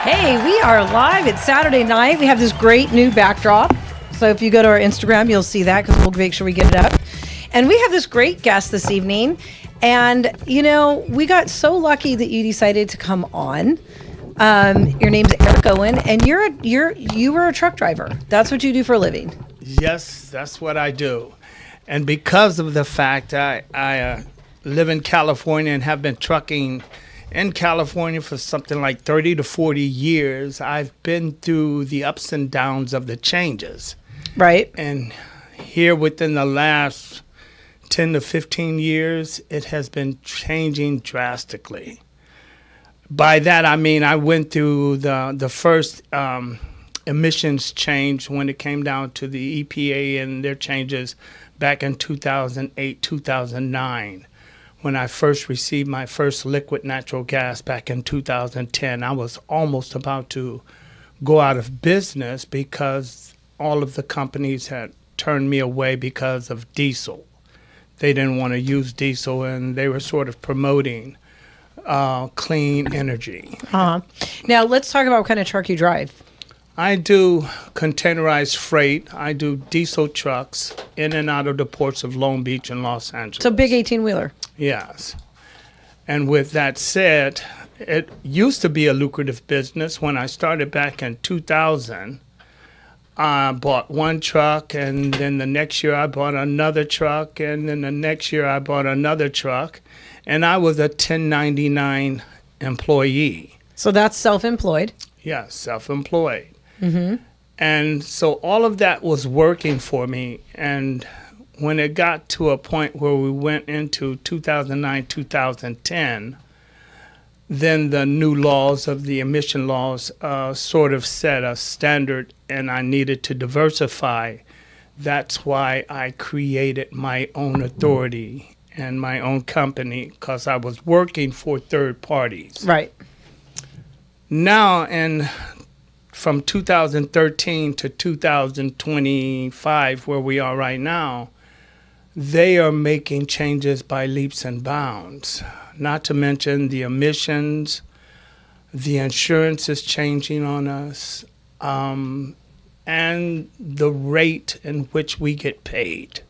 Hey, we are live. It's Saturday night. We have this great new backdrop. So if you go to our Instagram, you'll see that because we'll make sure we get it up. And we have this great guest this evening. And, you know, we got so lucky that you decided to come on. Your name's Eric Owen, and you were a truck driver. That's what you do for a living. Yes, that's what I do. And because of the fact I live in California and have been trucking in California for something like 30 to 40 years, I've been through the ups and downs of the changes. Right. And here within the last 10 to 15 years, it has been changing drastically. By that, I mean I went through the first emissions change when it came down to the EPA and their changes back in 2008, 2009. When I first received my first liquid natural gas back in 2010, I was almost about to go out of business because all of the companies had turned me away because of diesel. They didn't want to use diesel, and they were sort of promoting clean energy. Now, let's talk about what kind of truck you drive. I do containerized freight. I do diesel trucks in and out of the ports of Long Beach and Los Angeles. So big 18-wheeler. Yes. And with that said, it used to be a lucrative business. When I started back in 2000, I bought one truck, and then the next year I bought another truck, and then the next year I bought another truck, and I was a 1099 employee. So that's self-employed. Yeah, self-employed. Mm-hmm. And so all of that was working for me. And when it got to a point where we went into 2009, 2010, then the new laws of the emission laws sort of set a standard, and I needed to diversify. That's why I created my own authority and my own company, because I was working for third parties. Right. Now, and from 2013 to 2025, where we are right now, they are making changes by leaps and bounds. Not to mention the emissions, the insurance is changing on us, and the rate in which we get paid.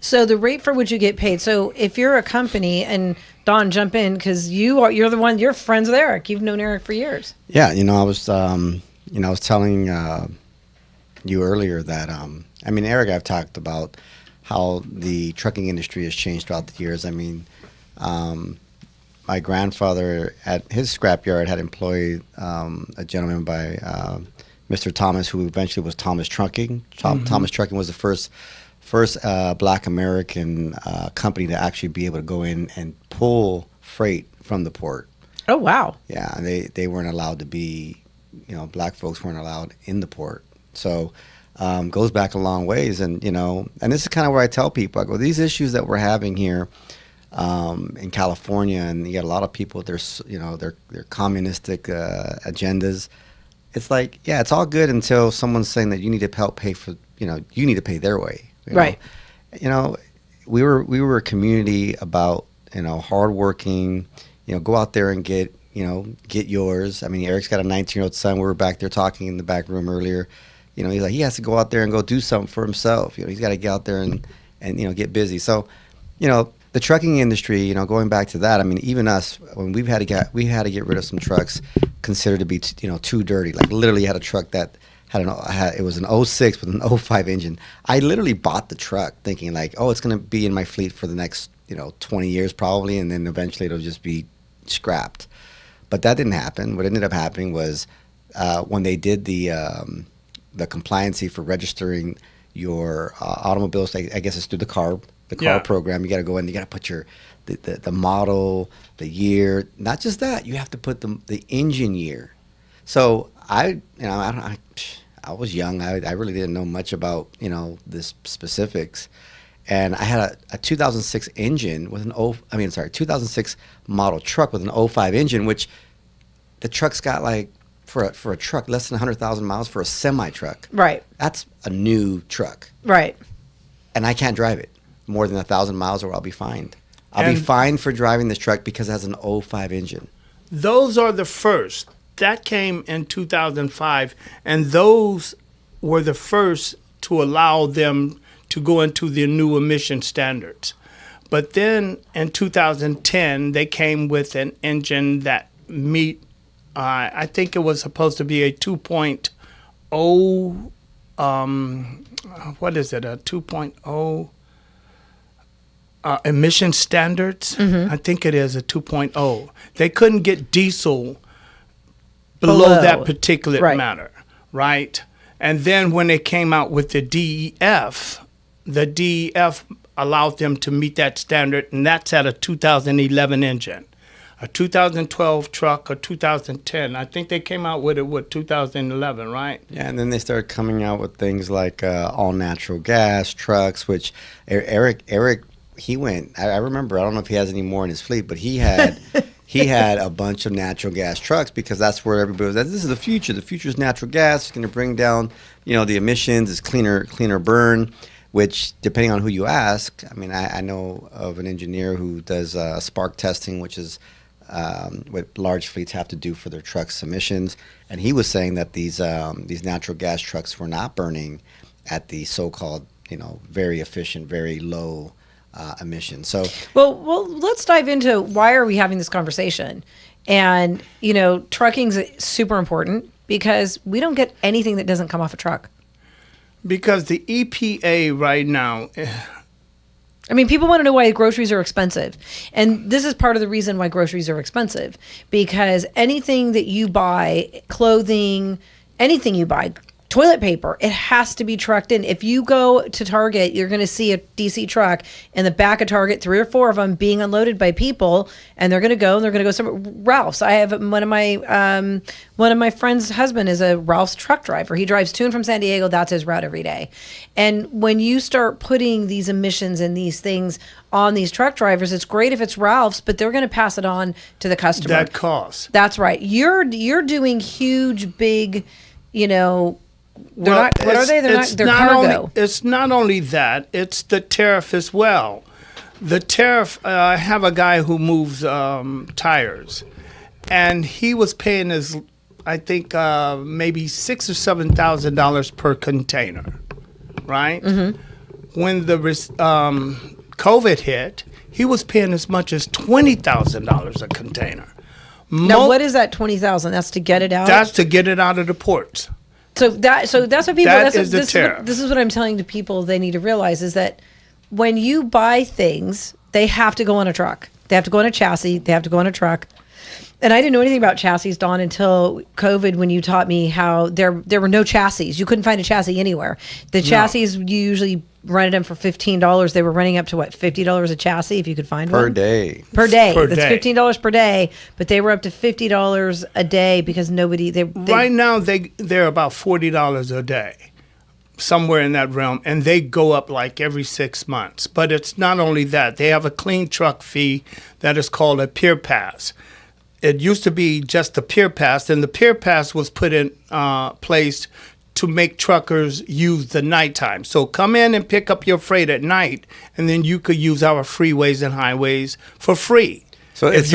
So the rate for which you get paid. So if you're a company, and Don, jump in, because you're the one, you're friends with Eric. You've known Eric for years. Yeah, I was telling you earlier that Eric, I've talked about how the trucking industry has changed throughout the years. I mean, my grandfather at his scrapyard had employed a gentleman by Mr. Thomas, who eventually was Thomas Trucking. Thomas Trucking was the first Black American company to actually be able to go in and pull freight from the port. Oh, wow. Yeah, and they weren't allowed to be, black folks weren't allowed in the port. So goes back a long ways. And, and this is kind of where I tell people, I go, these issues that we're having here in California, and you got a lot of people with their communistic agendas. It's like, yeah, it's all good until someone's saying that you need to help pay for, you need to pay their way. Right. We were a community about, hardworking, go out there and get yours. I mean, Eric's got a 19-year-old son. We were back there talking in the back room earlier. He's like, he has to go out there and go do something for himself. He's got to get out there and get busy. So, the trucking industry, going back to that, I mean, even us, when we had to get rid of some trucks considered to be, too dirty. Like literally had a truck that it was an 06 with an 05 engine. I literally bought the truck thinking like, oh, it's going to be in my fleet for the next, 20 years probably, and then eventually it'll just be scrapped. But that didn't happen. What ended up happening was when they did the compliancy for registering your automobiles, I guess it's through the car program. You got to go in, you got to put the model, the year. Not just that, you have to put the engine year. So I was young. I really didn't know much about the specifics, and I had a 2006 engine with 2006 model truck with an 05 engine, which the truck's got like for a truck less than 100,000 miles for a semi truck. Right. That's a new truck. Right. And I can't drive it more than 1,000 miles, or I'll be fined. I'll be fined for driving this truck because it has an 05 engine. Those are the first that came in 2005, and those were the first to allow them to go into the new emission standards. But then in 2010, they came with an engine that meet, I think it was supposed to be a 2.0, what is it, a 2.0 emission standards? I think it is a 2.0. They couldn't get diesel below that particulate matter, right? And then when they came out with the DEF allowed them to meet that standard, and that's at a 2011 engine. A 2012 truck, a 2010. I think they came out with it with 2011, right? Yeah, and then they started coming out with things like all natural gas trucks, which Eric, he went. I remember. I don't know if he has any more in his fleet, but he had a bunch of natural gas trucks because that's where everybody was. This is the future. The future is natural gas. It's going to bring down, the emissions. It's cleaner burn. Which, depending on who you ask, I mean, I know of an engineer who does spark testing, which is what large fleets have to do for their trucks' emissions, and he was saying that these natural gas trucks were not burning at the so-called, very efficient, very low emissions. So, well, let's dive into why are we having this conversation, and trucking's super important because we don't get anything that doesn't come off a truck. Because the EPA right now, I mean, people want to know why groceries are expensive. And this is part of the reason why groceries are expensive. Because anything that you buy, clothing, anything you buy, toilet paper, it has to be trucked in. If you go to Target, you're going to see a DC truck in the back of Target, 3 or 4 of them being unloaded by people, and they're going to go somewhere. Ralph's. I have one of my friend's husband is a Ralph's truck driver. He drives to and from San Diego. That's his route every day. And when you start putting these emissions and these things on these truck drivers, it's great if it's Ralph's, but they're going to pass it on to the customer. That costs. That's right. You're doing huge, big, They're cargo. It's not only that, it's the tariff as well. The tariff, I have a guy who moves tires, and he was paying I think maybe $6,000 or $7,000 per container, right? Mm-hmm. When the COVID hit, he was paying as much as $20,000 a container. Now, what is that $20,000? That's to get it out? That's to get it out of the ports. So that's what people. This is what I'm telling the people they need to realize is that when you buy things, they have to go on a truck. They have to go on a chassis. They have to go on a truck. And I didn't know anything about chassis, Dawn, until COVID, when you taught me how there were no chassis. You couldn't find a chassis anywhere. The chassis, you usually rented them for $15. They were running up to $50 a chassis if you could find one? Per day. Per day. That's $15 per day, but they were up to $50 a day because nobody... Right now, they're about $40 a day, somewhere in that realm, and they go up like every 6 months. But it's not only that. They have a clean truck fee that is called a Pier Pass. It used to be just the Pier Pass, and the Pier Pass was put in place to make truckers use the nighttime. So come in and pick up your freight at night, and then you could use our freeways and highways for free. So it's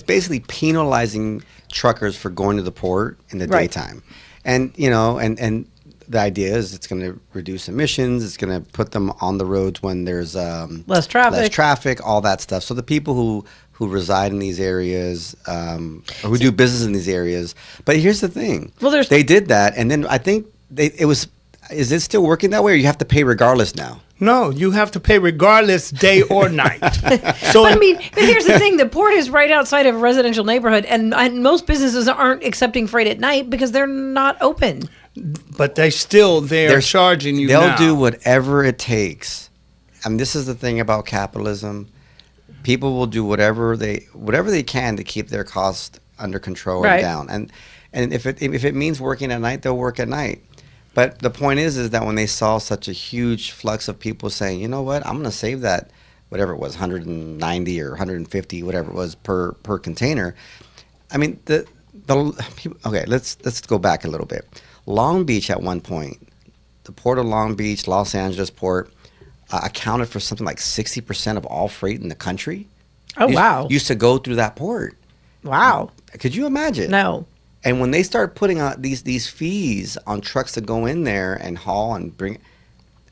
basically penalizing truckers for going to the port in the daytime, and and the idea is it's going to reduce emissions. It's going to put them on the roads when there's less traffic, all that stuff. So the people who reside in these areas, or who do business in these areas. But here's the thing. Well, they did that, and then I think is it still working that way, or you have to pay regardless now? No, you have to pay regardless, day or night. So but here's the thing. The port is right outside of a residential neighborhood, and most businesses aren't accepting freight at night because they're not open. But they're charging you now. They'll do whatever it takes. I mean, this is the thing about capitalism. People will do whatever they can to keep their costs under control and down. And if it means working at night, they'll work at night. But the point is that when they saw such a huge flux of people saying, you know what, I'm going to save that, whatever it was, 190 or 150, whatever it was per container. I mean, the people, okay, let's go back a little bit. Long Beach at one point, the port of Long Beach, Los Angeles port, accounted for something like 60% of all freight in the country. Oh, wow. Used to go through that port. Wow. Could you imagine? No. And when they start putting out these fees on trucks to go in there and haul and bring,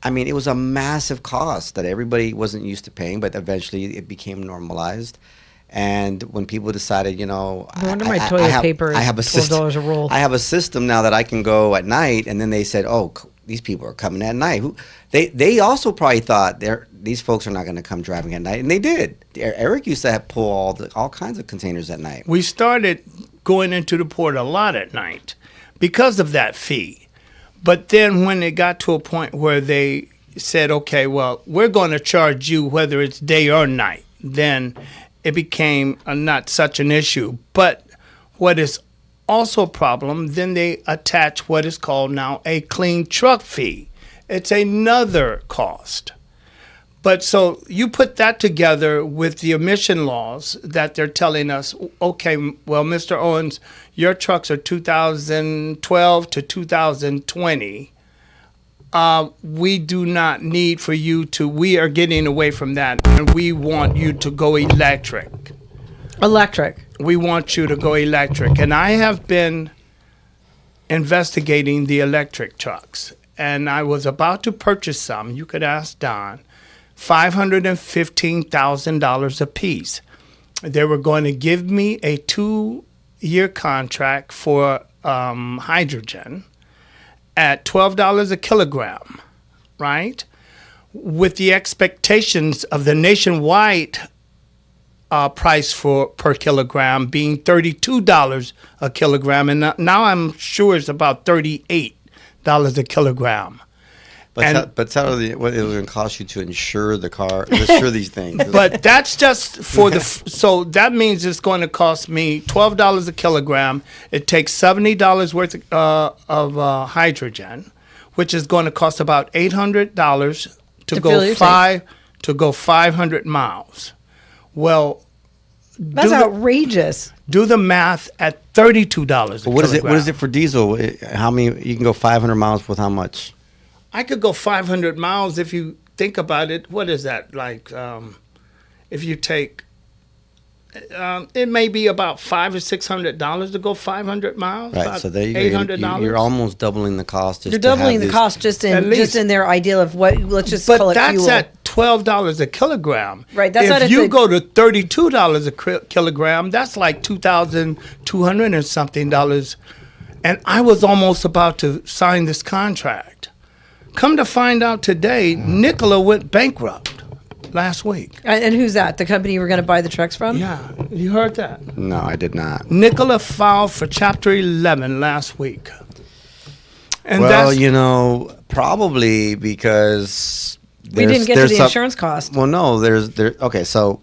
I mean, it was a massive cost that everybody wasn't used to paying, but eventually it became normalized. And when people decided, no wonder my toilet paper is $12 a roll. I have a system now that I can go at night, and then they said, "Oh, these people are coming at night." They also probably thought these folks are not going to come driving at night, and they did. Eric used to pull all kinds of containers at night. We started going into the port a lot at night because of that fee. But then when it got to a point where they said, "Okay, well, we're going to charge you whether it's day or night," then it became not such an issue. But what is also a problem, then they attach what is called now a clean truck fee. It's another cost. But so you put that together with the emission laws that they're telling us, okay, well, Mr. Owens, your trucks are 2012 to 2020. We do not need for you to, we are getting away from that, and we want you to go electric. Electric. We want you to go electric. And I have been investigating the electric trucks, and I was about to purchase some. You could ask Don. $515,000 a piece. They were going to give me a 2-year contract for hydrogen at $12 a kilogram, right? With the expectations of the nationwide price per kilogram being $32 a kilogram, and now I'm sure it's about $38 a kilogram. But tell what it was going to cost you to insure insure these things. But that's just for so that means it's going to cost me $12 a kilogram. It takes $70 worth of hydrogen, which is going to cost about $800 to go 500 miles. Well, that's outrageous. Do the math at $32 a kilogram. What is it for diesel? How many you can go 500 miles with how much? I could go 500 miles if you think about it. What is that like? If you take, it may be about $500 or $600 to go 500 miles. Right. So there you $800. You're almost doubling the cost. You're doubling the cost just in their idea of what. Let's just call it fuel. But that's at $12 a kilogram. Right. That's if you go to $32 a kilogram, that's like $2,200 and something dollars. And I was almost about to sign this contract. Come to find out today, Nikola went bankrupt last week. And who's that? The company you were going to buy the trucks from? Yeah, you heard that? No, I did not. Nikola filed for Chapter 11 last week. And well, probably because we didn't get to the insurance cost. Well, no, okay, so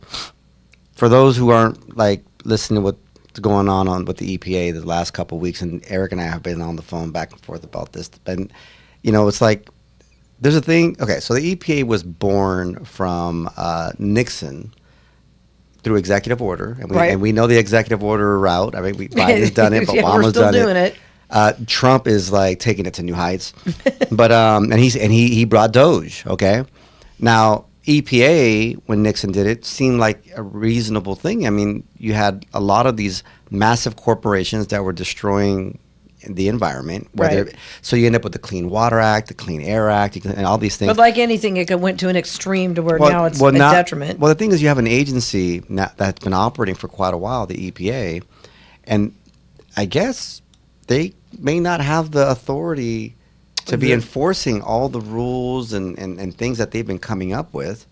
for those who aren't like listening to what's going on with the EPA the last couple of weeks, and Eric and I have been on the phone back and forth about this, and it's like there's a thing. Okay, so the EPA was born from Nixon through executive order, and we know the executive order route. I mean, Biden's done it, but Obama's done it. Doing it. Trump is like taking it to new heights, but and he brought Doge. Okay, now EPA when Nixon did it seemed like a reasonable thing. I mean, you had a lot of these massive corporations that were destroying the environment, so you end up with the Clean Water Act, the Clean Air Act, and all these things. But like anything, it went to an extreme to where now it's a detriment. Well, the thing is, you have an agency that's been operating for quite a while, the EPA, and I guess they may not have the authority to be enforcing all the rules and things that they've been coming up with.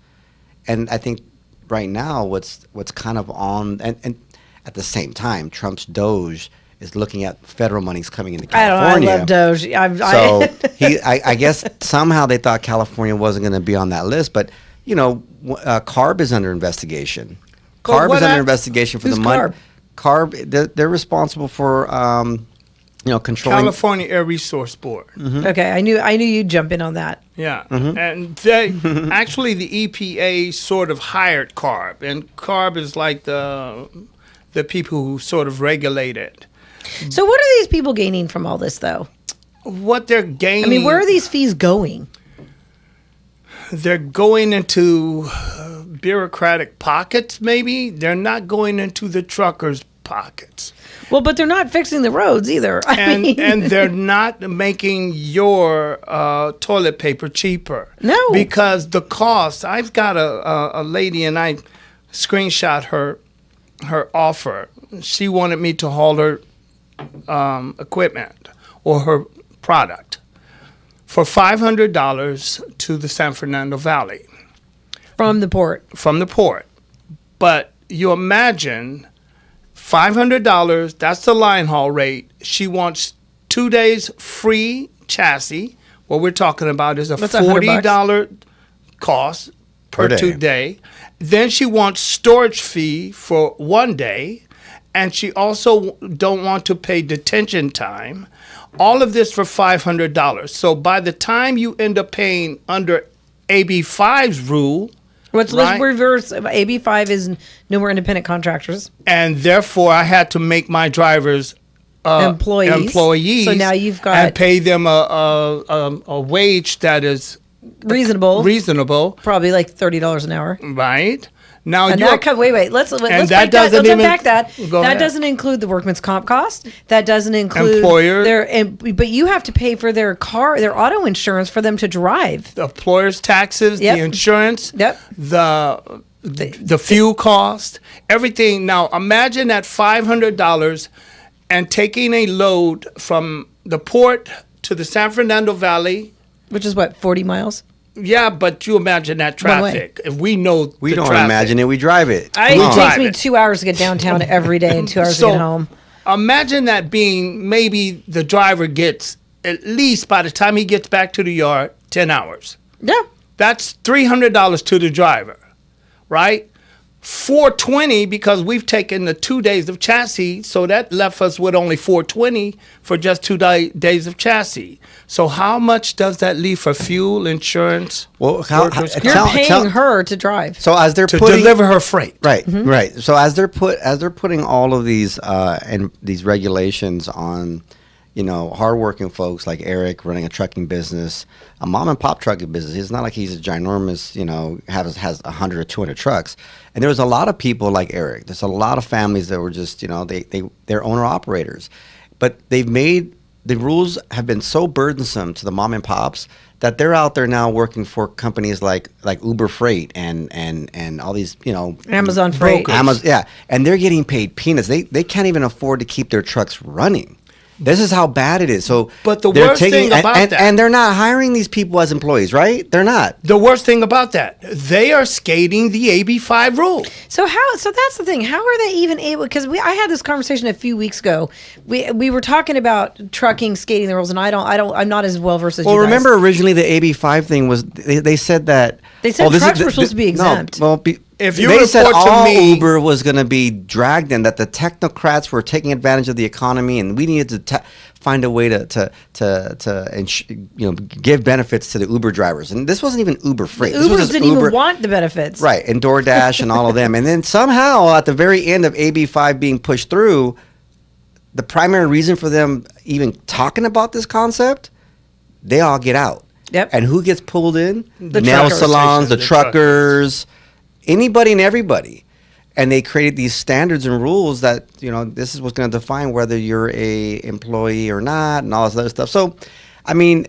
And I think right now what's kind of on, and at the same time, Trump's Doge is looking at federal monies coming into California. I love Doge. I guess somehow they thought California wasn't going to be on that list, but CARB is under investigation. CARB is under investigation for the money. CARB, they're responsible for controlling California Air Resource Board. Mm-hmm. Okay, I knew you'd jump in on that. Yeah, and they actually the EPA sort of hired CARB, and CARB is like the people who sort of regulate it. So what are these people gaining from all this, though? What they're gaining... I mean, where are these fees going? They're going into bureaucratic pockets, maybe. They're not going into the truckers' pockets. Well, but they're not fixing the roads either. And they're not making your toilet paper cheaper. No. Because the cost, I've got a lady, and I screenshot her offer. She wanted me to haul her equipment or her product for $500 to the San Fernando Valley. From the port. From the port. But you imagine $500, that's the line haul rate. She wants 2 days free chassis. What we're talking about is a That's $100 cost per day. 2 day. Then she wants storage fee for 1 day. And she also don't want to pay detention time. All of this for $500. So by the time you end up paying under AB5's rule, Let's right? reverse. AB5 is no more independent contractors. And therefore I had to make my drivers employees. So now you've got and pay them a wage that is reasonable. Probably like $30 an hour. Right. Now and let's that unpack that. That doesn't include the workman's comp cost. That doesn't include employer. But you have to pay for their auto insurance for them to drive. The employer's taxes, the insurance, the fuel cost, everything. Now imagine that $500 and taking a load from the port to the San Fernando Valley, which is what, 40 miles. Yeah, but you imagine that traffic. If we know we don't traffic. imagine it, we drive it. It takes me 2 hours to get downtown every day and 2 hours to get home. Imagine that being maybe the driver gets, at least by the time he gets back to the yard, 10 hours. Yeah. That's $300 to the driver, right? $420 because we've taken the 2 days of chassis, so that left us with only $420 for just 2 days of chassis. So how much does that leave for fuel, insurance? Well, you're paying her to drive. So as they're deliver her freight, right, right. So as they're putting all of these and these regulations on, hardworking folks like Eric running a trucking business, a mom and pop trucking business. It's not like he's a ginormous, has 100 or 200 trucks. And there was a lot of people like Eric. There's a lot of families that were just, they're owner operators, but the rules have been so burdensome to the mom and pops that they're out there now working for companies like Uber Freight and all these, Amazon Freight. And they're getting paid peanuts. They can't even afford to keep their trucks running. This is how bad it is. So, but the worst thing about that, and they're not hiring these people as employees, right? They're not. The worst thing about that, they are skating the AB5 rule. So that's the thing. How are they even able? Because I had this conversation a few weeks ago. We were talking about trucking skating the rules, and I'm not as well versed as you guys. Well, remember originally the AB5 thing was they said that trucks were supposed to be exempt. No, well, if you they said all me, Uber was going to be dragged in, that the technocrats were taking advantage of the economy, and we needed to find a way to give benefits to the Uber drivers. And this wasn't even Uber Freight. Ubers didn't even want the benefits, right? And DoorDash and all of them. And then somehow at the very end of AB5 being pushed through, the primary reason for them even talking about this concept, they all get out. Yep. And who gets pulled in? The nail salons, the truckers. Anybody and everybody. And they created these standards and rules that, this is what's going to define whether you're a employee or not and all this other stuff. So, I mean,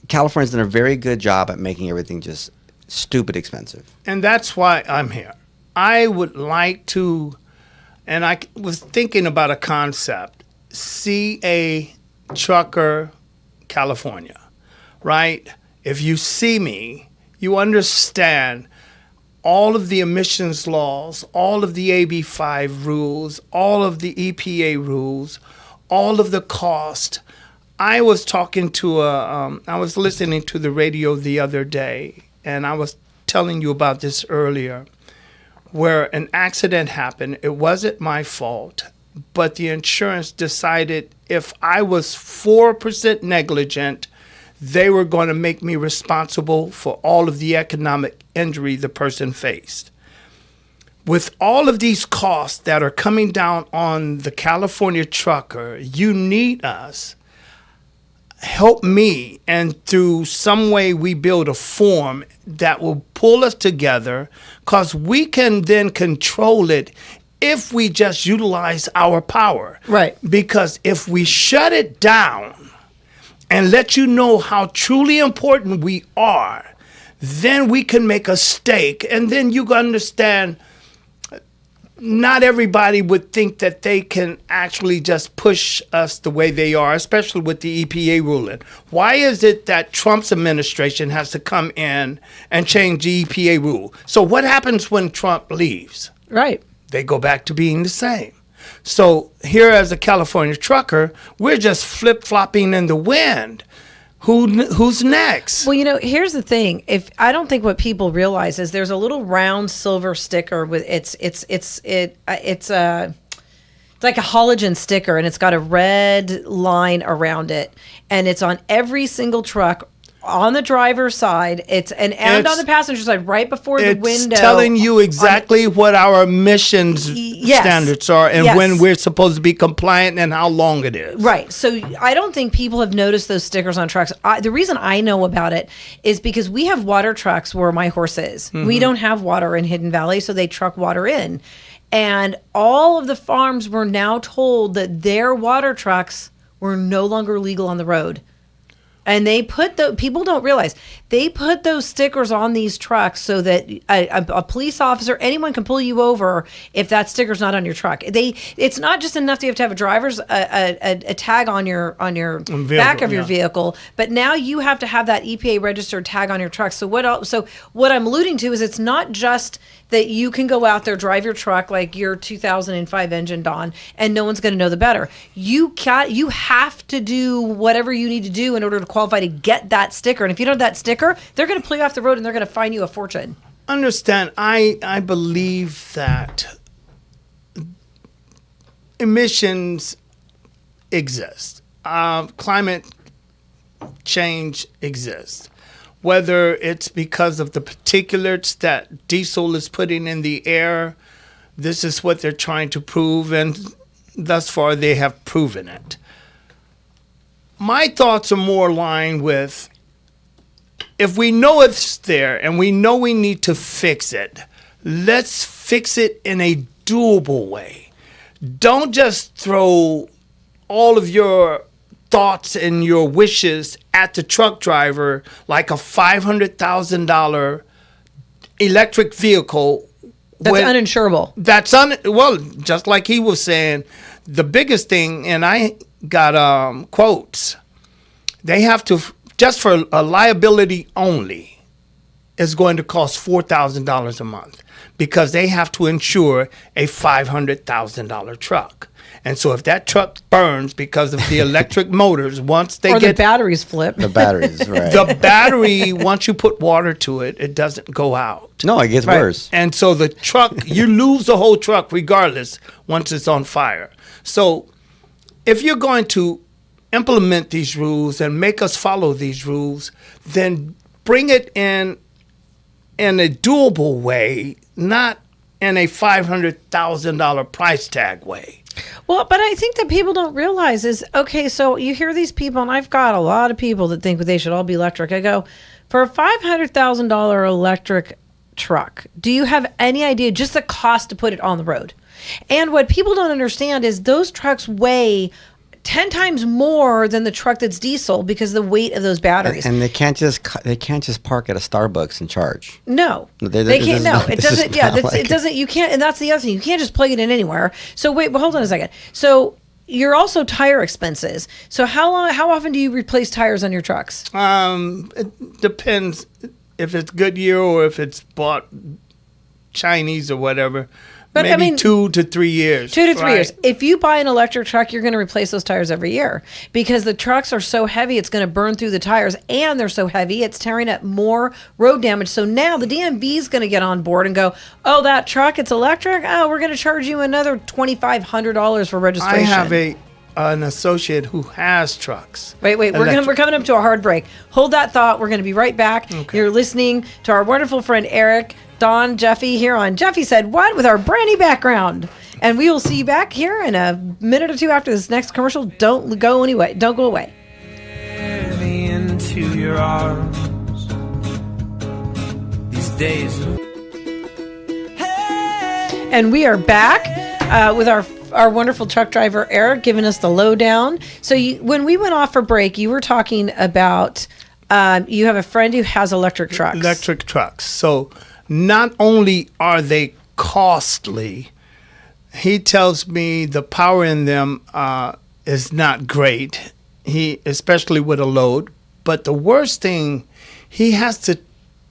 California's done a very good job at making everything just stupid expensive. And that's why I'm here. I would like to, and I was thinking about a concept, CA Trucker California, right? If you see me, you understand all of the emissions laws, all of the AB5 rules, all of the EPA rules, all of the cost. I was talking to I was listening to the radio the other day, and I was telling you about this earlier, where an accident happened. It wasn't my fault, but the insurance decided if I was 4% negligent, they were going to make me responsible for all of the economic injury the person faced. With all of these costs that are coming down on the California trucker, you need us. Help me, and through some way we build a form that will pull us together, because we can then control it if we just utilize our power. Right. Because if we shut it down and let you know how truly important we are, then we can make a stake. And then you can understand not everybody would think that they can actually just push us the way they are, especially with the EPA ruling. Why is it that Trump's administration has to come in and change the EPA rule? So what happens when Trump leaves? Right. They go back to being the same. So here as a California trucker, we're just flip-flopping in the wind. Who's next? Well, here's the thing. If I don't think what people realize is there's a little round silver sticker with it's like a halogen sticker, and it's got a red line around it, and it's on every single truck on the driver's side. And on the passenger side, right before the window. It's telling you exactly what our emissions standards are and when we're supposed to be compliant and how long it is. Right. So I don't think people have noticed those stickers on trucks. The reason I know about it is because we have water trucks where my horse is. Mm-hmm. We don't have water in Hidden Valley, so they truck water in. And all of the farms were now told that their water trucks were no longer legal on the road. And they put people don't realize they put those stickers on these trucks so that a police officer, anyone can pull you over if that sticker's not on your truck. It's not just enough that you have to have a driver's a tag on your back of your vehicle, but now you have to have that EPA registered tag on your truck. So what I'm alluding to is it's not just that you can go out there, drive your truck like your 2005 engine, Don, and no one's going to know the better. You have to do whatever you need to do in order to qualify to get that sticker. And if you don't have that sticker, they're going to pull you off the road and they're going to fine you a fortune. Understand, I believe that emissions exist. Climate change exists. Whether it's because of the particulates that diesel is putting in the air, this is what they're trying to prove, and thus far they have proven it. My thoughts are more aligned with, if we know it's there and we know we need to fix it, let's fix it in a doable way. Don't just throw all of your thoughts and your wishes at the truck driver like a $500,000 electric vehicle. That's uninsurable. Well, just like he was saying, the biggest thing, and I got quotes, they have to, just for a liability only, is going to cost $4,000 a month because they have to insure a $500,000 truck. And so if that truck burns because of the electric motors, once they the batteries flip. The batteries, right. The battery, once you put water to it, it doesn't go out. No, it gets worse. And so the truck, you lose the whole truck regardless once it's on fire. So if you're going to implement these rules and make us follow these rules, then bring it in a doable way, not in a $500,000 price tag way. Well, but I think that people don't realize is, okay, so you hear these people, and I've got a lot of people that think they should all be electric. I go, for a $500,000 electric truck, do you have any idea just the cost to put it on the road? And what people don't understand is those trucks weigh 10 times more than the truck that's diesel because of the weight of those batteries. And they can't just park at a Starbucks and charge. No, they can't. No, it doesn't. Yeah, it doesn't. You can't. And that's the other thing. You can't just plug it in anywhere. So wait, hold on a second. So you're also tire expenses. So how often do you replace tires on your trucks? It depends if it's Goodyear or if it's bought Chinese or whatever. But maybe 2 to 3 years. 2 to 3 years. If you buy an electric truck, you're going to replace those tires every year because the trucks are so heavy, it's going to burn through the tires, and they're so heavy, it's tearing up more road damage. So now the DMV is going to get on board and go, oh, that truck, it's electric? Oh, we're going to charge you another $2,500 for registration. I have an associate who has trucks. Wait, we're coming up to a hard break. Hold that thought. We're going to be right back. Okay. You're listening to our wonderful friend Eric, Don, Jeffy here on Jeffy Said What with our brand new background. And we will see you back here in a minute or two after this next commercial. Don't go anyway. Don't go away. Me into your arms these days. And we are back. with our wonderful truck driver Eric giving us the lowdown. So when we went off for break, you were talking about you have a friend who has electric trucks. Electric trucks. So not only are they costly, he tells me the power in them is not great. Especially with a load. But the worst thing, he has to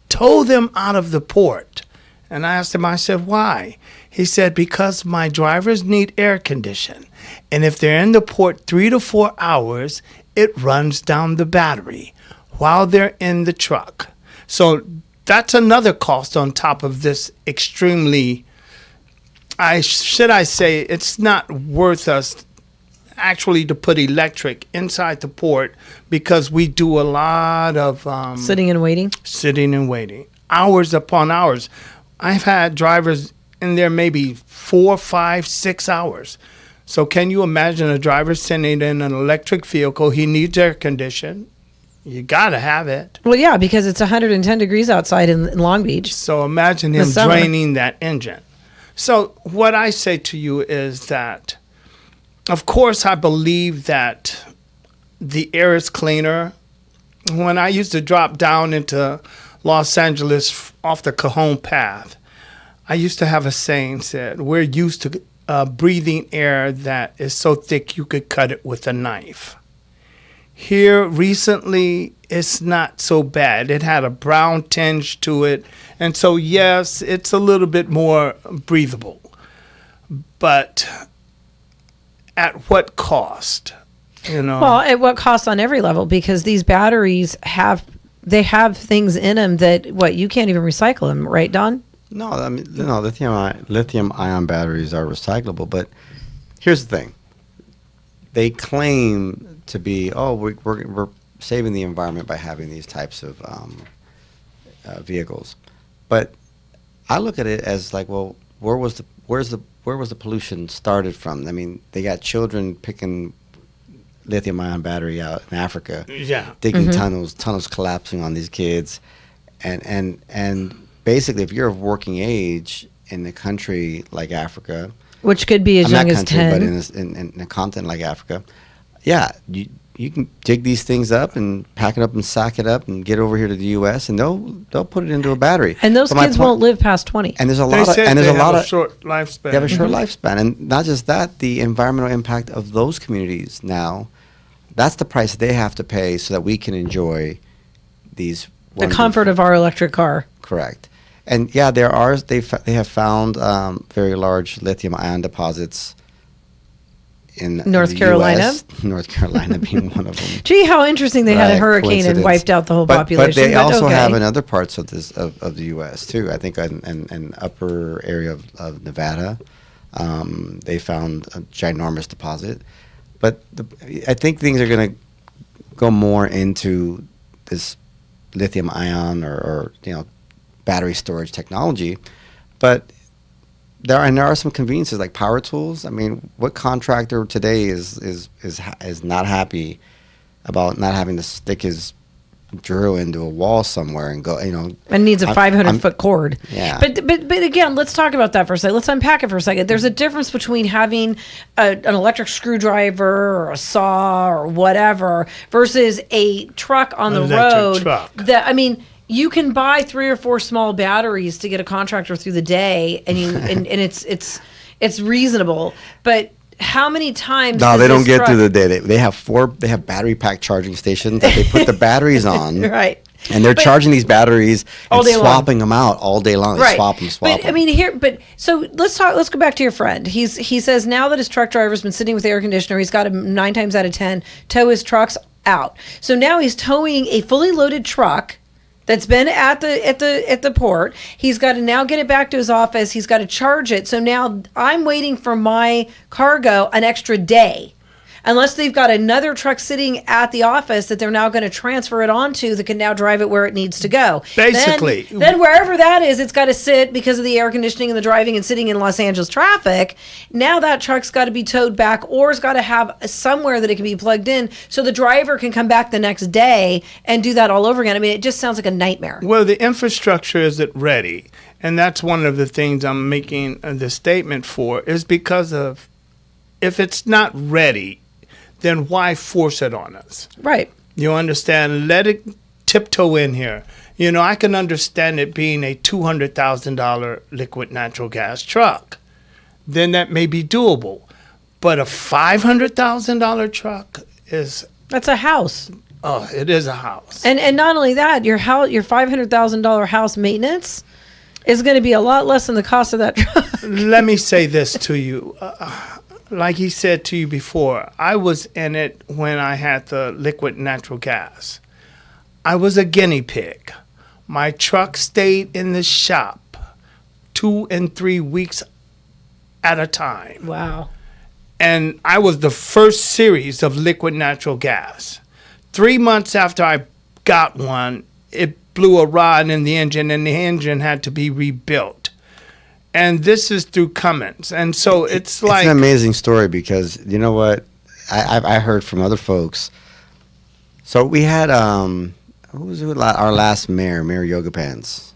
tow them out of the port. And I asked him, I said, why? He said, because my drivers need air condition. And if they're in the port 3 to 4 hours, it runs down the battery while they're in the truck. So that's another cost on top of this extremely, I say, it's not worth us actually to put electric inside the port because we do a lot of sitting and waiting, hours upon hours. I've had drivers in there maybe 4, 5, 6 hours. So can you imagine a driver sitting in an electric vehicle? He needs air condition. You got to have it. Well, yeah, because it's 110 degrees outside in Long Beach. So imagine him draining that engine. So what I say to you is that, of course, I believe that the air is cleaner. When I used to drop down into Los Angeles off the Cajon path, I used to have a saying said, we're used to breathing air that is so thick you could cut it with a knife. Here recently, it's not so bad. It had a brown tinge to it. And so, yes, it's a little bit more breathable. But at what cost? Well, at what cost on every level? Because these batteries have things in them that you can't even recycle them, right, Don? No, I mean, no, lithium ion batteries are recyclable, but here's the thing. They claim to be, we're saving the environment by having these types of vehicles. But I look at it as like, well, where was the pollution started from? I mean, they got children picking lithium ion battery out in Africa, digging tunnels collapsing on these kids, and basically, if you're of working age in a country like Africa, which could be as young as 10, but in a continent like Africa, you can dig these things up and pack it up and sack it up and get over here to the U.S. and they'll put it into a battery. And those kids won't live past 20. And there's a lot of short lifespan. They have a short lifespan, and not just that, the environmental impact of those communities now. That's the price they have to pay so that we can enjoy these. The comfort of our electric car. Correct. And they have found very large lithium ion deposits in North Carolina. US, North Carolina being one of them. Gee, how interesting! They had a hurricane and wiped out the whole population. But they also have in other parts of the U.S. too. I think in upper area of Nevada, they found a ginormous deposit. But I think things are going to go more into this lithium ion or battery storage technology, but there are some conveniences like power tools. I mean, what contractor today is not happy about not having to stick his drill into a wall somewhere and go, and needs a 500-foot cord. Yeah. But again, let's talk about that for a second. Let's unpack it for a second. There's a difference between having an electric screwdriver or a saw or whatever versus a truck on the road. You can buy 3 or 4 small batteries to get a contractor through the day, and it's reasonable. But how many times? No, they don't get through the day. They have battery pack charging stations that they put the batteries on. Right. And they're charging these batteries and swapping them out all day long. They right. swap them. So let's go back to your friend. He says now that his truck driver's been sitting with the air conditioner, he's got to 9 times out of 10 tow his trucks out. So now he's towing a fully loaded truck that's been at the port. He's got to now get it back to his office. He's got to charge it. So now I'm waiting for my cargo an extra day. Unless they've got another truck sitting at the office that they're now going to transfer it onto that can now drive it where it needs to go. Basically. Then wherever that is, it's got to sit because of the air conditioning and the driving and sitting in Los Angeles traffic. Now that truck's got to be towed back or it's got to have somewhere that it can be plugged in so the driver can come back the next day and do that all over again. I mean, it just sounds like a nightmare. Well, the infrastructure isn't ready. And that's one of the things I'm making the statement for, is because of, if it's not ready, then why force it on us? Right. You understand? Let it tiptoe in here. You know, I can understand it being a $200,000 liquid natural gas truck. Then that may be doable. But a $500,000 truck is, That's a house. oh, it is a house. And not only that, your $500,000 house maintenance is going to be a lot less than the cost of that truck. Let me say this to you. Like he said to you before, I was in it when I had the liquid natural gas. I was a guinea pig. My truck stayed in the shop 2 and 3 weeks at a time. Wow. And I was the first series of liquid natural gas. 3 months after I got one, it blew a rod in the engine, and the engine had to be rebuilt. And this is through Cummins. And so it's like... It's an amazing story, because you know what? I heard from other folks. So we had, who was our last mayor, Mayor Yoga Pants.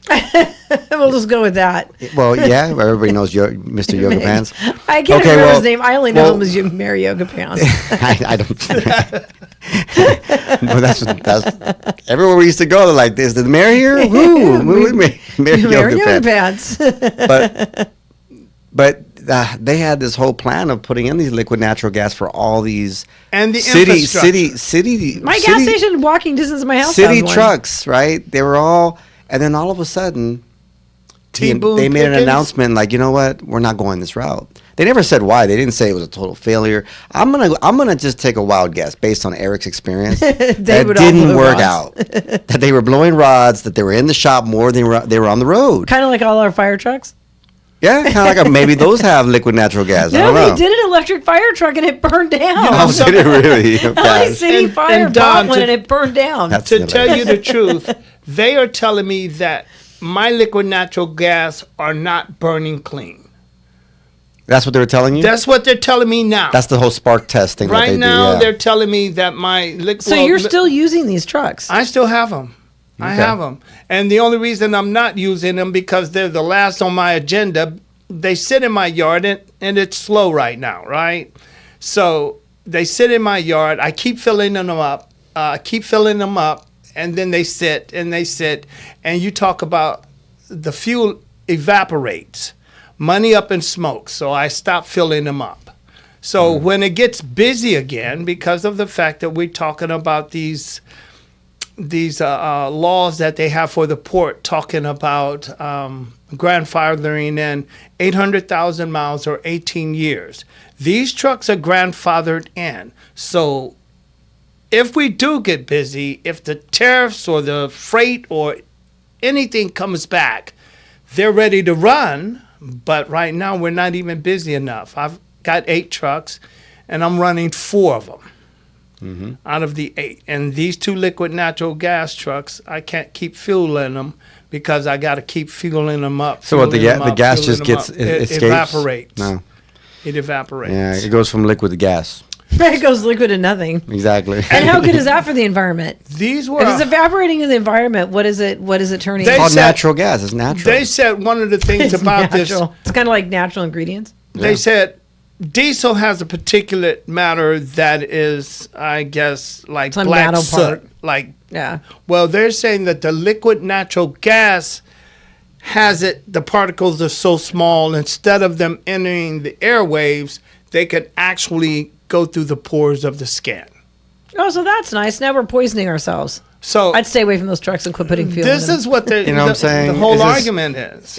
We'll just go with that. Well, yeah, everybody knows Mr. Yoga Pants. I can't remember his name. I only know him as Mary Yoga Pants. I don't. No, that's everywhere we used to go. They're like, is the mayor here? Woo, Mary Yoga Pants. But they had this whole plan of putting in these liquid natural gas for all these and the city. My gas station, walking distance of my house. City trucks, right? They were all, and then all of a sudden, they made an announcement like, you know what, we're not going this route. They never said why. They didn't say it was a total failure. I'm gonna just take a wild guess based on Eric's experience. That didn't work out. That they were blowing rods. That they were in the shop more than they were on the road. Kind of like all our fire trucks. Yeah, kind of like maybe those have liquid natural gas. No, they did an electric fire truck and it burned down. Oh, did it really? LA City Fire bought one and it burned down. To tell you the truth, they are telling me that my liquid natural gas are not burning clean. That's what they were telling you? That's what they're telling me now. That's the whole spark test thing. Right now, they're telling me that my liquid... So you're still using these trucks? I still have them. Okay. I have them. And the only reason I'm not using them because they're the last on my agenda. They sit in my yard, and it's slow right now, right? So they sit in my yard. I keep filling them up, and then they sit, and you talk about the fuel evaporates. Money up in smoke, so I stop filling them up. So when it gets busy again, because of the fact that we're talking about these laws that they have for the port, talking about grandfathering in 800,000 miles or 18 years. These trucks are grandfathered in. So if we do get busy, if the tariffs or the freight or anything comes back, they're ready to run. But right now, we're not even busy enough. I've got 8 trucks, and I'm running 4 of them out of the 8. And these 2 liquid natural gas trucks, I can't keep fueling them because I got to keep fueling them up. So what, the gas just gets it evaporates. No. It evaporates. Yeah, it goes from liquid to gas. It goes liquid to nothing. Exactly. And how good is that for the environment? These were. If it's evaporating in the environment, what is it turning? It's called natural gas. It's natural. They said one of the things about natural. this. It's kind of like natural ingredients. They said diesel has a particulate matter that is, I guess, like some black soot. Like, yeah. Well, they're saying that the liquid natural gas has it. The particles are so small. Instead of them entering the airwaves, they could actually go through the pores of the skin. Oh, so that's nice. Now we're poisoning ourselves. So I'd stay away from those trucks and quit putting fuel this in them. is what you know what I'm saying? The whole argument is.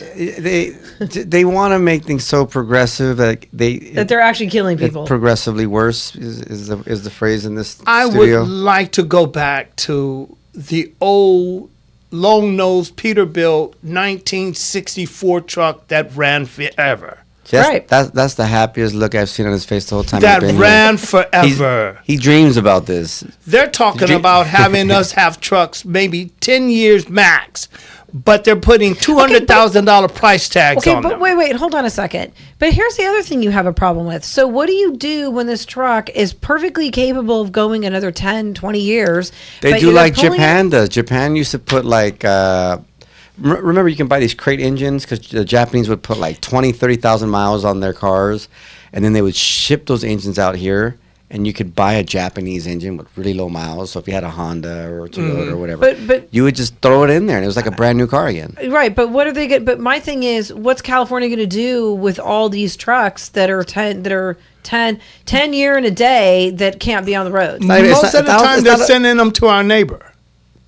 They want to make things so progressive that they're actually killing people. Progressively worse is the phrase in this I studio. would like to go back to the old long-nosed Peterbilt 1964 truck that ran forever. Right. That's the happiest look I've seen on his face the whole time. That ran forever. He dreams about this. They're talking about having us have trucks maybe 10 years max, but they're putting $200,000 price tags on them. Okay, but wait, hold on a second. But here's the other thing you have a problem with. So what do you do when this truck is perfectly capable of going another 10, 20 years? They do like Japan does. Japan used to put like remember, you can buy these crate engines because the Japanese would put like 20, 30,000 miles on their cars, and then they would ship those engines out here, and you could buy a Japanese engine with really low miles. So if you had a Honda or a Toyota or whatever, But you would just throw it in there, and it was like a brand new car again. right, but what are they going? But my thing is, what's California going to do with all these trucks that are 10 year and a day that can't be on the road? Most of the time, they're sending them to our neighbor.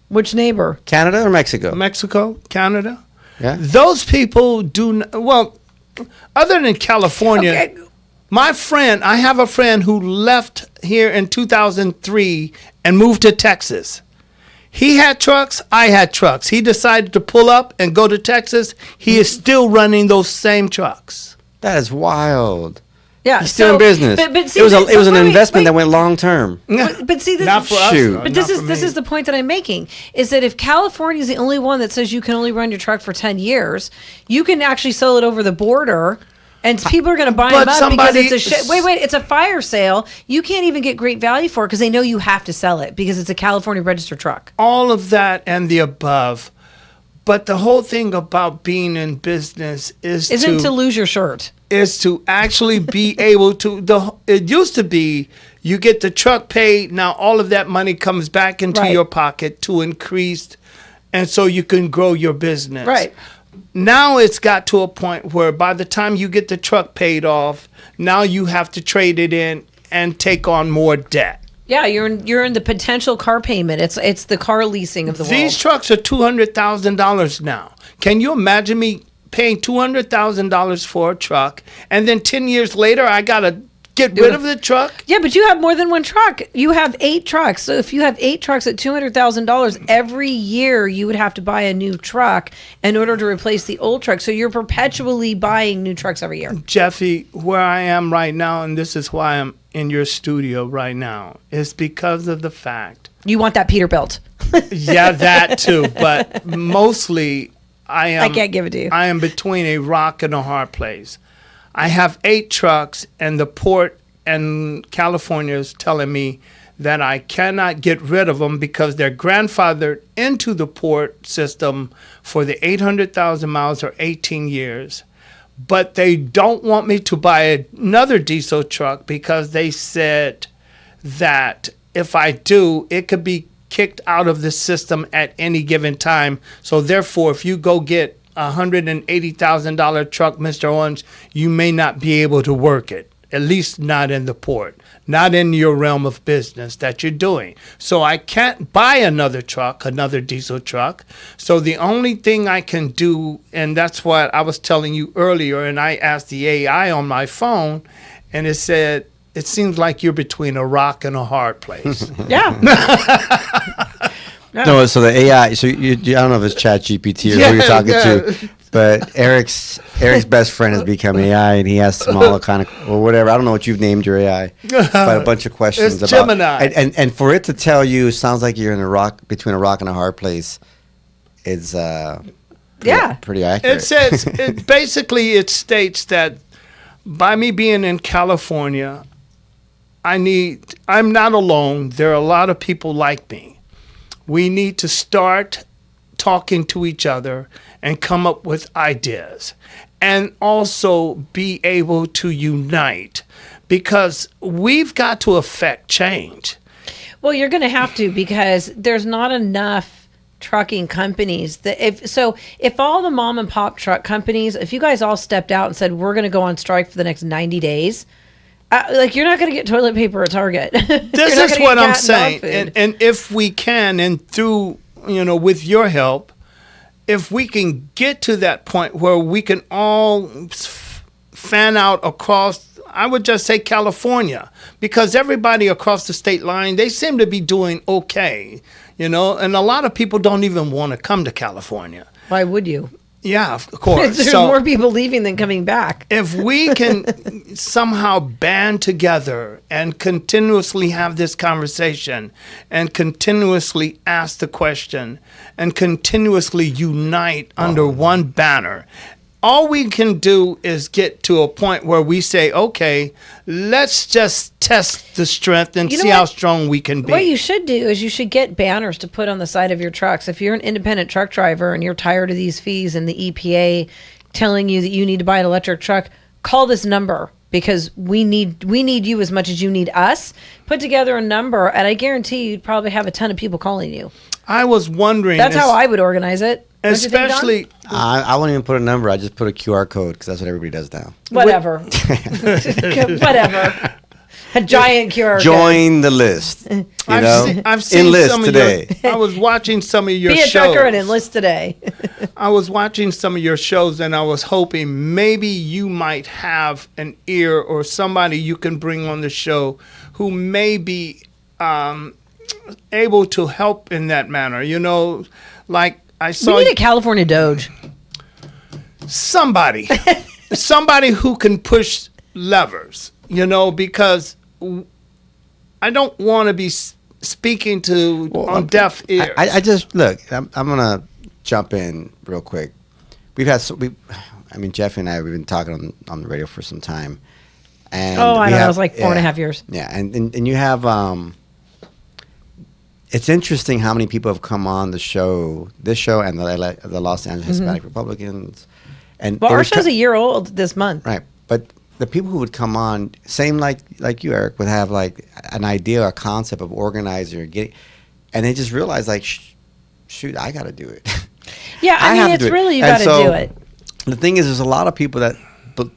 Which neighbor? Canada or Mexico? Mexico, Canada. Yeah. Those people well, other than California. Okay. I have a friend who left here in 2003 and moved to Texas. He had trucks, I had trucks. He decided to pull up and go to Texas. He is still running those same trucks. That is wild. Yeah, He's still in business. But see, it was an investment that went long term. But see, this, Not for us. Shoot. though, But not this for me. is the point that I'm making, is that if California is the only one that says you can only run your truck for 10 years, you can actually sell it over the border, and people are going to buy But them up somebody- because it's wait, it's a fire sale. You can't even get great value for it because they know you have to sell it because it's a California registered truck. all of that and the above. But the whole thing about being in business Isn't to lose your shirt. is to actually be able to it used to be you get the truck paid, now all of that money comes back into Right. your pocket to increase, and so you can grow your business. Right. Now it's got to a point where by the time you get the truck paid off, now you have to trade it in and take on more debt. Yeah, you're in the potential car payment. It's the car leasing of the These world. trucks are $200,000 now. Can you imagine me paying $200,000 for a truck, and then 10 years later I gotta get rid of the truck? Yeah, but you have more than one truck. You have 8 trucks. So if you have 8 trucks at $200,000 every year, you would have to buy a new truck in order to replace the old truck. So you're perpetually buying new trucks every year. Jeffy, where I am right now, and this is why I'm in your studio right now, is because of the fact. You want that Peterbilt. Yeah, that too, but mostly I can't give it to you. I am between a rock and a hard place. I have 8 trucks, and the port and California is telling me that I cannot get rid of them because they're grandfathered into the port system for the 800,000 miles or 18 years. But they don't want me to buy another diesel truck because they said that if I do, it could be kicked out of the system at any given time. So therefore, if you go get a $180,000 truck, Mr. Owens, you may not be able to work it, at least not in the port, not in your realm of business that you're doing. So I can't buy another truck, another diesel truck. So the only thing I can do, and that's what I was telling you earlier, and I asked the AI on my phone, and it said, it seems like you're between a rock and a hard place. Yeah. No, so the AI. So I don't know if it's Chat GPT or who you're talking to, but Eric's best friend has become AI, and he asks him all kind of or whatever. I don't know what you've named your AI, but a bunch of questions It's about Gemini. and for it to tell you sounds like you're in between a rock and a hard place. Is pretty accurate. It says, it states that by me being in California, I'm not alone. There are a lot of people like me. We need to start talking to each other and come up with ideas and also be able to unite because we've got to affect change. Well, you're going to have to because there's not enough trucking companies that if all the mom and pop truck companies, if you guys all stepped out and said, we're going to go on strike for the next 90 days, you're not going to get toilet paper at Target. This is what I'm saying. And if we can, and through, with your help, if we can get to that point where we can all fan out across, I would just say California, because everybody across the state line, they seem to be doing okay, and a lot of people don't even want to come to California. Why would you? Yeah, of course. There's more people leaving than coming back. If we can somehow band together and continuously have this conversation and continuously ask the question and continuously unite under one banner, all we can do is get to a point where we say, okay, let's just test the strength and see how strong we can be. What you should do is you should get banners to put on the side of your trucks. If you're an independent truck driver and you're tired of these fees and the EPA telling you that you need to buy an electric truck, call this number, because we need you as much as you need us. Put together a number, and I guarantee you'd probably have a ton of people calling you. I was wondering. That's how I would organize it. Especially, I won't even put a number. I just put a QR code because that's what everybody does now. Whatever. Whatever. A giant QR code. Join the list. I've seen enlist some today. Of your, I was watching some of your shows. Be a shows. trucker and enlist today. I was watching some of your shows, and I was hoping maybe you might have an ear or somebody you can bring on the show who may be able to help in that manner. Like I saw. We need a California Doge. Somebody who can push levers, because I don't want to be speaking to on deaf ears. I just look. I'm gonna jump in real quick. Jeff and I, we've been talking on the radio for some time, and I know, it was like 4.5 years. Yeah, and you have it's interesting how many people have come on this show and the Los Angeles Hispanic Republicans. And our show's a year old this month. Right. But the people who would come on, same like you, Eric, would have like an idea or a concept of organizing or getting, and they just realize like, shoot, I got to do it. Yeah, I mean, it's really, you got to do it. The thing is, there's a lot of people that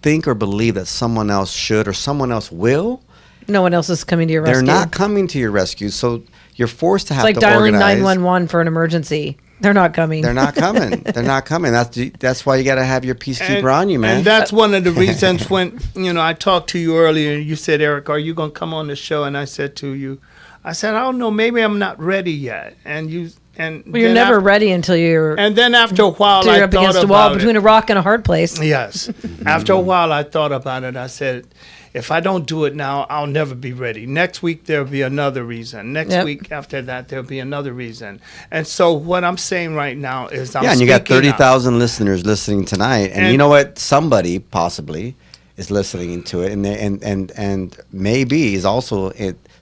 think or believe that someone else should or someone else will. No one else is coming to your rescue. They're not coming to your rescue, so you're forced to have to organize. It's like dialing 911 for an emergency. They're not coming. They're not coming. They're not coming. That's why you got to have your peacekeeper on you, man. And that's one of the reasons when, I talked to you earlier, and you said, Eric, are you going to come on the show? And I said to you, I don't know, maybe I'm not ready yet. And you're never ready until you're. And then after a while, you're up against a wall between a rock and a hard place. Yes. After a while, I thought about it. I said, if I don't do it now, I'll never be ready. Next week, there'll be another reason. Next week after that, there'll be another reason. And so what I'm saying right now is and you got 30,000 listeners listening tonight. And you know what? Somebody possibly is listening to it. And maybe is also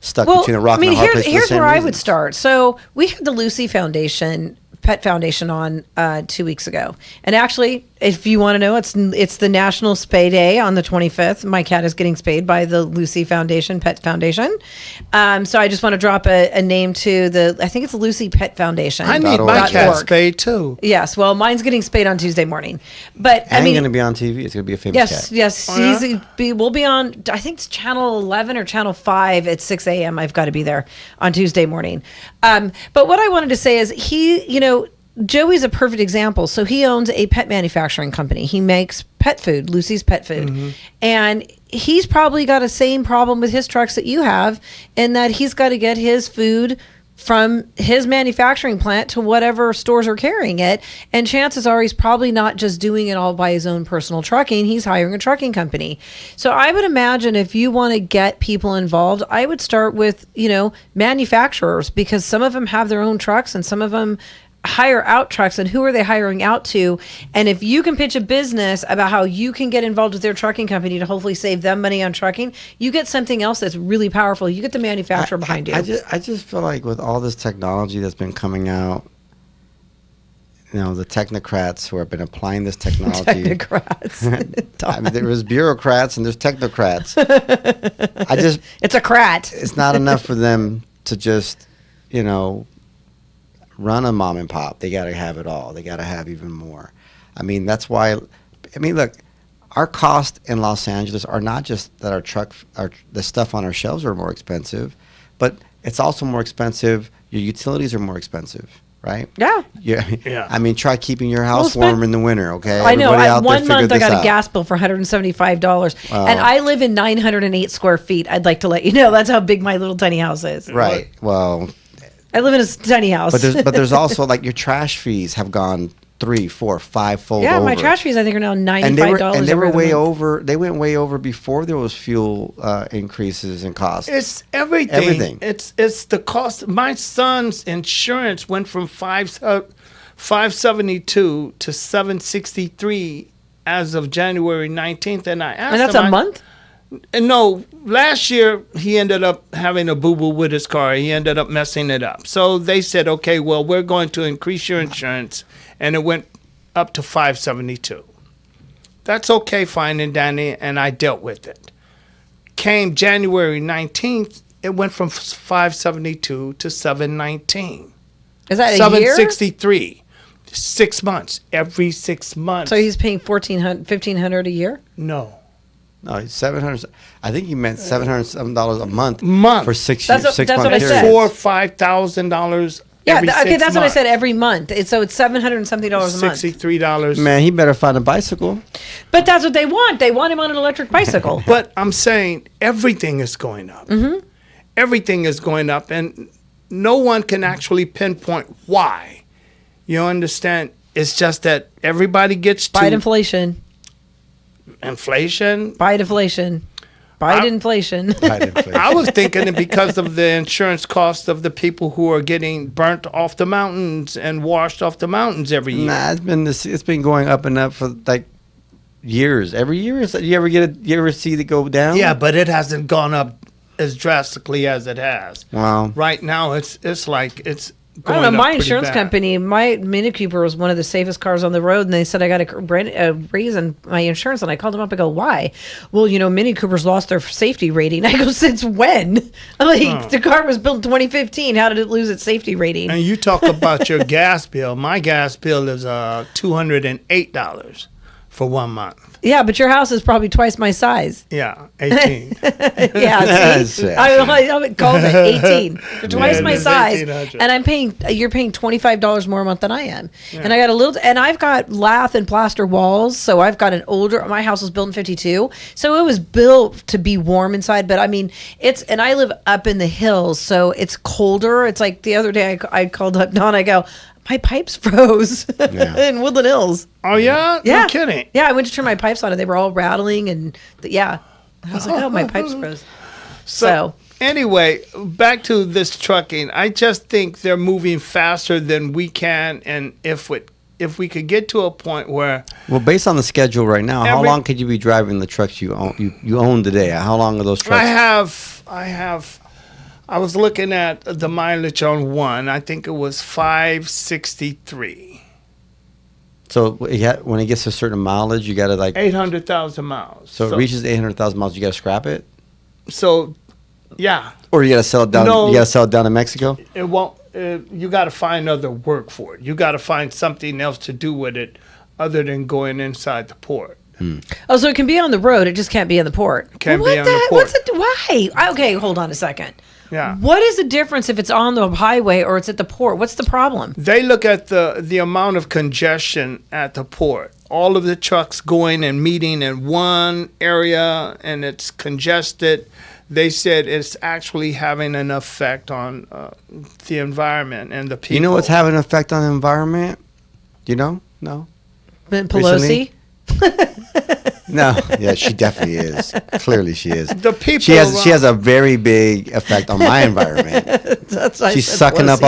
stuck between a rock and a hard place. Here's where I would start. So we had the Lucy Pet Foundation on 2 weeks ago. And actually, if you want to know, it's the National Spay Day on the 25th. My cat is getting spayed by the Lucy Pet Foundation. So I just want to drop a name to I think it's the Lucy Pet Foundation. I need my cat spayed too. Yes, well, mine's getting spayed on Tuesday morning. But and going to be on TV. It's going to be a famous cat. Yes. We'll be on, I think it's Channel 11 or Channel 5 at 6 a.m. I've got to be there on Tuesday morning. But what I wanted to say is Joey's a perfect example. So he owns a pet manufacturing company. He makes pet food, Lucy's Pet Food. Mm-hmm. And he's probably got a same problem with his trucks that you have, in that he's got to get his food from his manufacturing plant to whatever stores are carrying it. And chances are he's probably not just doing it all by his own personal trucking. He's hiring a trucking company. So I would imagine if you want to get people involved, I would start with, manufacturers, because some of them have their own trucks and some of them hire out trucks. And who are they hiring out to? And if you can pitch a business about how you can get involved with their trucking company to hopefully save them money on trucking, you get something else that's really powerful. You get the manufacturer behind you. I just feel like with all this technology that's been coming out, the technocrats who have been applying this technology. Technocrats. There was bureaucrats and there's technocrats. It's a crat. It's not enough for them to just, run a mom and pop. They got to have it all. They got to have even more. That's why. Look, our costs in Los Angeles are not just that the stuff on our shelves are more expensive, but it's also more expensive. Your utilities are more expensive, right? Yeah. Yeah. Try keeping your house warm in the winter, okay? I know. One month I got a gas bill for $175, and I live in 908 square feet. I'd like to let you know that's how big my little tiny house is. Right. Well, I live in a tiny house. But there's also like your trash fees have gone 3, 4, 5-fold over. Yeah, my trash fees I think are now $95. And they were way over. They went way over before there was fuel increases in cost. It's everything. It's the cost. My son's insurance went from $572 to $763 as of January 19th, and I asked And that's him, a month? And no, last year he ended up having a boo-boo with his car. He ended up messing it up. So they said, okay, well, we're going to increase your insurance, and it went up to $572. That's okay, fine and dandy, and I dealt with it. Came January 19th, it went from $572 to $719. Is that a year? $763. 6 months. Every 6 months. So he's paying $1,500 a year? No. No, it's 700. I think you meant $707 a month. For 6 That's years. what- 6 that's month what I period. said. $4,000-$5,000. Yeah, every okay, 6 that's what I months. said, every month. So it's $700 and something a month. $63. Man, he better find a bicycle. But that's what they want. They want him on an electric bicycle. But I'm saying everything is going up. Mm-hmm. Everything is going up, and no one can actually pinpoint why. You understand? It's just that everybody gets to Bite inflation. inflation. Bite inflation. Bite inflation. I was thinking it because of the insurance cost of the people who are getting burnt off the mountains and washed off the mountains every year. Nah, it's been going up and up for like years. Every year. You ever see it go down? Yeah, but it hasn't gone up as drastically as it has. Wow. Right now, it's like it's I going don't know. up My pretty insurance bad. company, my Mini Cooper was one of the safest cars on the road, and they said I got a raise in my insurance. And I called them up. I go, why? Well, Mini Coopers lost their safety rating. I go, since when? The car was built in 2015. How did it lose its safety rating? And you talk about your gas bill. My gas bill is $208 for 1 month. Yeah, but your house is probably twice my size. Yeah, 18. Yeah, see, Yes, I would call it 18. They're twice Yeah, my it's size, 1800. and you're paying $25 more a month than I am. And I got and I've got lath and plaster walls, so I've got my house was built in 52, so it was built to be warm inside. But I mean, and I live up in the hills, so it's colder. It's like the other day I called up Don. I go, my pipes froze in Woodland Hills. Oh, yeah? Yeah. No kidding. Yeah, I went to turn my pipes on and they were all rattling and I was like, oh, my pipes froze. So anyway, back to this trucking. I just think they're moving faster than we can, and if we could get to a point where Well, based on the schedule right now, how long could you be driving the trucks you own today? How long are those trucks? I was looking at the mileage on one. I think it was 563. So when it gets to a certain mileage, you got to 800,000 miles. So it reaches 800,000 miles, you got to scrap it, So, yeah, or you got to sell it down. No. You got to sell it down in Mexico. it won't. You got to find other work for it. You got to find something else to do with it, other than going inside the port. Oh, so it can be on the road. It just can't be in the port. Can't Well, be on the port. Why? Okay, hold on a second. Yeah. What is the difference if it's on the highway or it's at the port? What's the problem? They look at the amount of congestion at the port. All of the trucks going and meeting in one area, and it's congested. They said it's actually having an effect on the environment and the people. You know what's having an effect on the environment? Do you know? No. Pelosi? No. Yeah, she definitely is. Clearly, she is. The people. She has a very big effect on my environment. That's why I She's said sucking up Pelosi.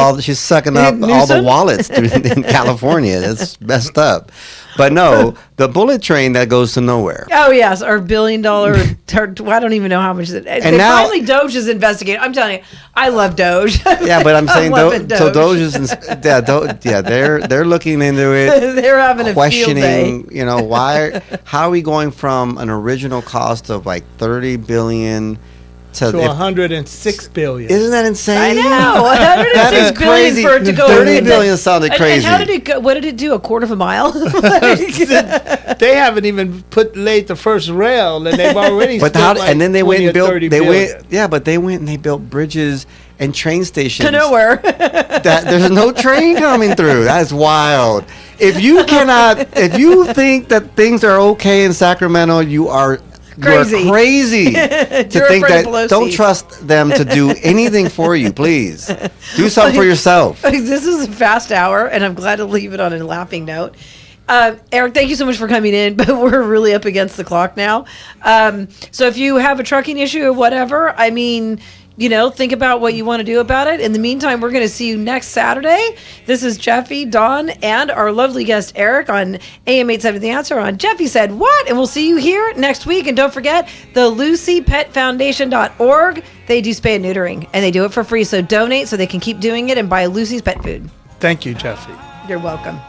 all the Newsom? wallets in California. That's messed up. But no, the bullet train that goes to nowhere. Oh yes, our $1 billion. I don't even know how much. And now- finally, Doge is investigating. I'm telling you, I love Doge. Yeah, but I'm saying loving so Doge. Doge is they're looking into it, They're having a field day. questioning, how are we going from an original cost of like 30 billion to 106 billion. Isn't that insane? I know. That is 106 billion crazy. for it to go. 30 billion sounded crazy. And how did it go? What did it do? A quarter of a mile? They haven't even laid the first rail, and they've already. But spent like and then they 20 went and or built. 30 They billion. went, yeah, but they went and they built bridges and train stations to nowhere. that there's no train coming through. That is wild. If you think that things are okay in Sacramento, you are Crazy. crazy to You're think afraid that. of Pelosi. Don't trust them to do anything for you. Please do something for yourself. This is a fast hour, and I'm glad to leave it on a laughing note. Eric, thank you so much for coming in, but we're really up against the clock now. So if you have a trucking issue or whatever, I mean, think about what you want to do about it. In the meantime, we're going to see you next Saturday. This is Jeffy, Dawn, and our lovely guest Eric on AM 870 The Answer on Jeffy Said What? And we'll see you here next week. And don't forget the LucyPetFoundation.org. They do spay and neutering, and they do it for free. So donate so they can keep doing it and buy Lucy's pet food. Thank you, Jeffy. You're welcome.